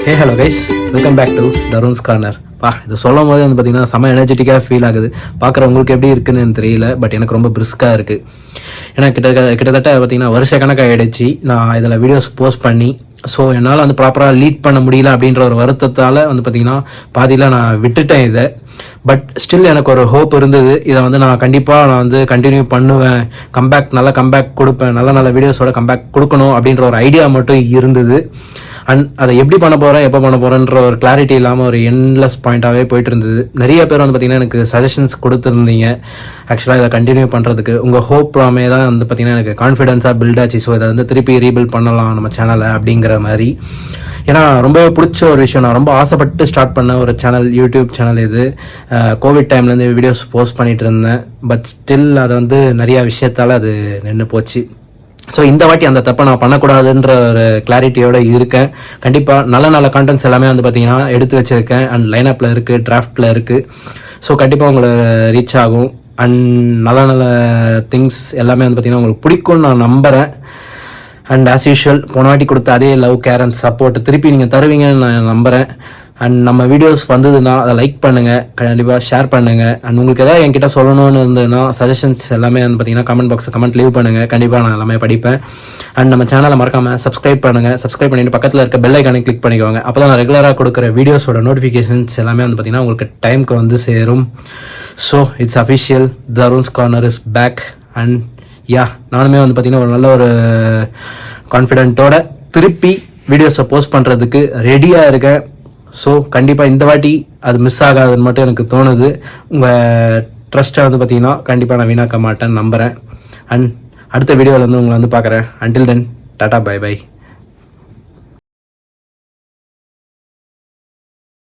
Hey hello guys, welcome back to Tarun's corner. இது சொல்லும் போது வந்து பார்த்தீங்கன்னா செம்ம எனர்ஜெட்டிக்காக ஃபீல் ஆகுது. பார்க்குறவங்களுக்கு எப்படி இருக்குன்னு தெரியல, பட் எனக்கு ரொம்ப பிரிஸ்காக இருக்குது. ஏன்னா கிட்டத்தட்ட பார்த்தீங்கன்னா வருஷ கணக்காக ஆகிடுச்சு நான் இதில் வீடியோஸ் போஸ்ட் பண்ணி. ஸோ என்னால் வந்து ப்ராப்பராக லீட் பண்ண முடியல அப்படின்ற ஒரு வருத்தத்தால் வந்து பார்த்தீங்கன்னா பாதியில் நான் விட்டுட்டேன் இதை. பட் ஸ்டில் எனக்கு ஒரு ஹோப் இருந்தது, இதை வந்து நான் கண்டிப்பாக வந்து கண்டினியூ பண்ணுவேன், நல்ல கம்பேக் கொடுப்பேன், நல்ல வீடியோஸோட கம்பேக் கொடுக்கணும் அப்படின்ற ஒரு ஐடியா மட்டும் இருந்தது. அண்ட் அதை எப்படி பண்ண போகிறேன், எப்போ பண்ண போகிறேன்ற ஒரு கிளாரிட்டி இல்லாமல் ஒரு என்லெஸ் பாயிண்ட்டாகவே போயிட்டு இருந்தது. நிறைய பேர் வந்து பார்த்திங்கன்னா எனக்கு சஜஷன்ஸ் கொடுத்துருந்தீங்க ஆக்சுவலாக இதை கண்டினியூ பண்ணுறதுக்கு. உங்கள் ஹோப்லாமே தான் வந்து பார்த்திங்கன்னா எனக்கு கான்ஃபிடென்ஸாக பில்ட் ஆச்சு. ஸோ இதை வந்து திருப்பி ரீபில்ட் பண்ணலாம் நம்ம சேனலை அப்படிங்கிற மாதிரி. ஏன்னா ரொம்பவே பிடிச்ச ஒரு விஷயம், நான் ரொம்ப ஆசைப்பட்டு ஸ்டார்ட் பண்ண ஒரு சேனல், யூடியூப் சேனல் இது. கோவிட் டைம்லேருந்து வீடியோஸ் போஸ்ட் பண்ணிகிட்டு இருந்தேன், பட் ஸ்டில் அதை வந்து நிறையா விஷயத்தால் அது நின்று போச்சு. ஸோ இந்த வாட்டி அந்த தப்பை நான் பண்ணக்கூடாதுன்ற ஒரு கிளாரிட்டியோடு இருக்கேன். கண்டிப்பாக நல்ல கான்டென்ட்ஸ் எல்லாமே வந்து பார்த்தீங்கன்னா எடுத்து வச்சுருக்கேன். அண்ட் லைனப்பில் இருக்குது, டிராஃப்டில் இருக்குது. ஸோ கண்டிப்பாக உங்களை ரீச் ஆகும். அண்ட் நல்ல திங்ஸ் எல்லாமே வந்து பார்த்தீங்கன்னா உங்களுக்கு பிடிக்கும்னு நான் நம்புகிறேன். அண்ட் ஆஸ் யூஷுவல் போன வாட்டி கொடுத்த அதே லவ், கேர் அண்ட் சப்போர்ட் திருப்பி நீங்கள் தருவீங்கன்னு நான் நம்புகிறேன். அண்ட் நம்ம வீடியோஸ் வந்ததுன்னா அதை லைக் பண்ணுங்கள், கண்டிப்பாக ஷேர் பண்ணுங்கள். அண்ட் உங்களுக்கு எதாவது என்கிட்ட சொல்லணும்னு இருந்ததுன்னா சஜஷன்ஸ் எல்லாமே வந்து பார்த்தீங்கன்னா கமெண்ட் பாக்ஸில் கமெண்ட் லீவ் பண்ணுங்கள், கண்டிப்பாக நான் எல்லாமே படிப்பேன். அண்ட் நம்ம சேனலை மறக்காமல் சப்ஸ்கிரைப் பண்ணுங்கள். சப்ஸ்கிரைப் பண்ணிட்டு பக்கத்தில் இருக்க பெல் ஐக்கானை கிளிக் பண்ணிக்கோங்க. அப்போ தான் நான் ரெகுலராக கொடுக்குற வீடியோஸோட நோட்டிஃபிகேஷன்ஸ் எல்லாமே வந்து பார்த்தீங்கன்னா உங்களுக்கு டைமுக்கு வந்து சேரும். So it's official, Tarun's corner is back. And நானுமே வந்து பார்த்தீங்கன்னா ஒரு நல்ல ஒரு கான்ஃபிடென்ட்டோட திருப்பி வீடியோஸை போஸ்ட் பண்ணுறதுக்கு ரெடியாக இருக்கேன். ஸோ கண்டிப்பாக இந்த வாட்டி அது மிஸ் ஆகாதுன்னு மட்டும் எனக்கு தோணுது. உங்கள் ட்ரஸ்ட்டை வந்து பார்த்தீங்கன்னா கண்டிப்பாக நான் வீணாக்க மாட்டேன்னு நம்புகிறேன். அண்ட் அடுத்த வீடியோவில் வந்து உங்களை வந்து பார்க்குறேன். அன்டில் தென் டாடா, பை பை.